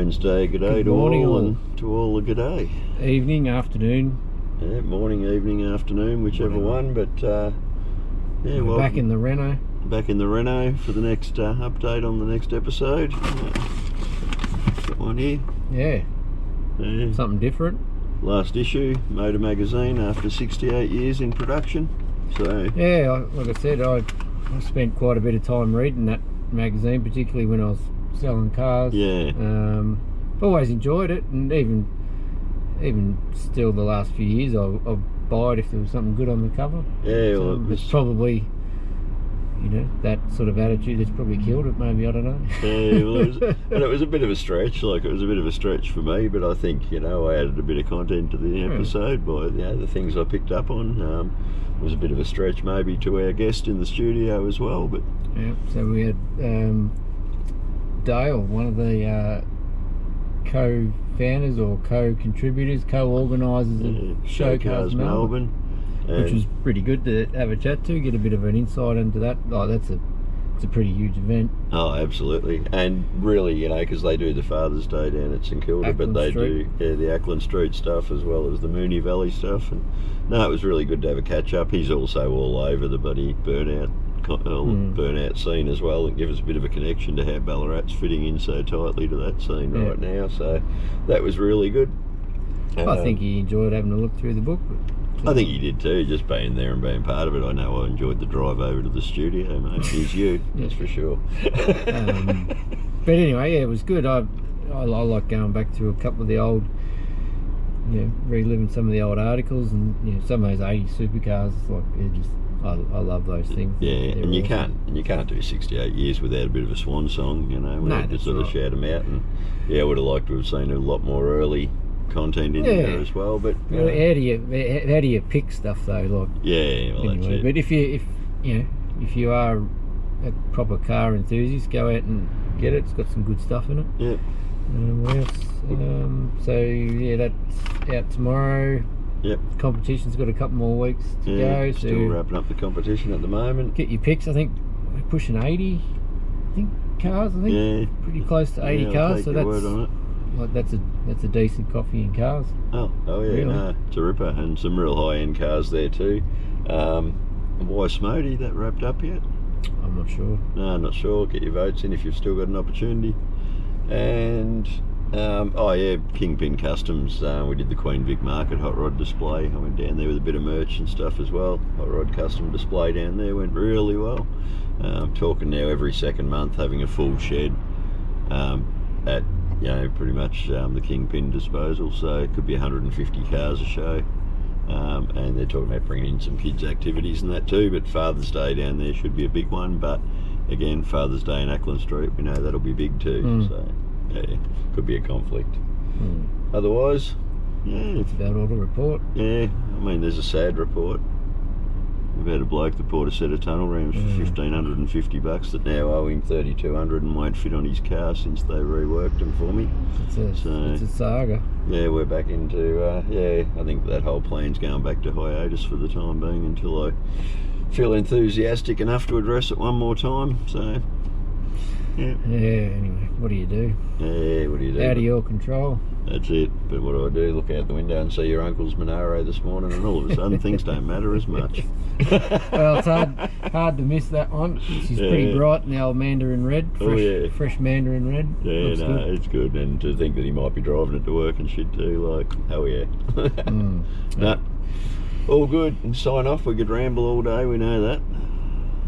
Wednesday. G'day Good to morning, all, all. and to all a g'day. Evening, afternoon. Yeah, morning, evening, afternoon, whichever one. But yeah, We're back in the Renault. back in the Renault for the next update on the next episode. Got one here. Yeah, Yeah. something different. Last issue, Motor Magazine, after 68 years in production. So Yeah, like I said, I spent quite a bit of time reading that magazine, particularly when I was selling cars. yeah, Always enjoyed it, and even still the last few years, I'll buy it if there was something good on the cover. yeah. So Well, it's probably, that sort of attitude that's probably killed it. Maybe, I don't know. yeah, well, it was a bit of a stretch. Like, it was a bit of a stretch for me, but I think I added a bit of content to the episode by the things I picked up on. It was a bit of a stretch maybe to our guest in the studio as well, but Yeah. So we had Dale, one of the co-founders or co-contributors, co-organisers of Show Cars Melbourne, which was pretty good to have a chat to, get a bit of an insight into that. It's a pretty huge event. Oh, absolutely. And really, because they do the Father's Day down at St Kilda, but they do the Ackland Street stuff as well as the Moonee Valley stuff. And no, it was really good to have a catch up. He's also all over the bloody burnout scene as well, and give us a bit of a connection to how Ballarat's fitting in so tightly to that scene right now. So that was really good. I think he enjoyed having a look through the book. I think he did too, just being there and being part of it. I know I enjoyed the drive over to the studio, mate. Here's you, that's for sure. But anyway, yeah, it was good. I like going back to a couple of the old, reliving some of the old articles, and some of those 80s supercars. I love those things. Yeah, and you can't do 68 years without a bit of a swan song. We had to sort of shout them out, and I would have liked to have seen a lot more early content in there as well. But how do you pick stuff though? That's it. But if you are a proper car enthusiast, go out and get it. It's got some good stuff in it. Yeah. What else? That's out tomorrow. Yep. Competition's got a couple more weeks to go. So still wrapping up the competition at the moment. Get your picks. I think we're pushing 80. Cars. Pretty close to 80 cars. I'll take your word on it. That's a decent coffee in cars. Oh yeah, really? No, it's a ripper, and some real high-end cars there too. Why Smody, that wrapped up yet? I'm not sure. No, not sure. Get your votes in if you've still got an opportunity. And Kingpin Customs. We did the Queen Vic Market hot rod display. I went down there with a bit of merch and stuff as well. Hot rod custom display down there went really well. Talking now every second month having a full shed at pretty much the Kingpin disposal. So it could be 150 cars a show. And they're talking about bringing in some kids' activities and that too. But Father's Day down there should be a big one. But again, Father's Day in Ackland Street, we know that'll be big too. So could be a conflict. Otherwise, that's about all to report. Yeah, there's a sad report. We've had a bloke that bought a set of tunnel rams for $1,550 that now owe him $3,200 and won't fit on his car since they reworked them for me. It's a saga. Yeah, we're back into I think that whole plan's going back to hiatus for the time being until I feel enthusiastic enough to address it one more time. So anyway, what do you do? Yeah, what do you do? Out of your control. That's it. But what do? Look out the window and see your uncle's Monaro this morning, and all of a sudden things don't matter as much. Well, it's hard to miss that one. She's pretty bright in the old mandarin red. Fresh mandarin red. Yeah, Looks good. It's good. And to think that he might be driving it to work and shit too, No, all good. And sign off. We could ramble all day, we know that.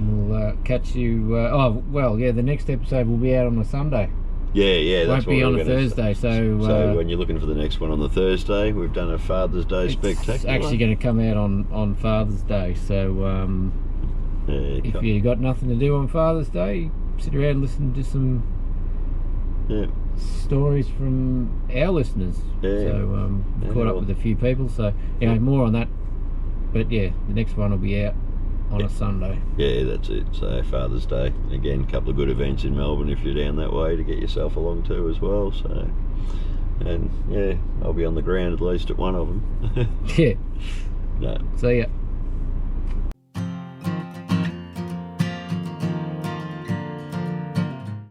We'll catch you. The next episode will be out on a Sunday. Yeah, won't be on a Thursday. So when you're looking for the next one on the Thursday, we've done a Father's Day spectacular. It's actually going to come out on Father's Day. So if you got nothing to do on Father's Day, sit around and listen to some stories from our listeners. So caught up with a few people. So more on that. But the next one will be out on a Sunday. Yeah, that's it. So Father's Day. Again, a couple of good events in Melbourne if you're down that way to get yourself along to as well. So, and I'll be on the ground at least at one of them. No. See ya.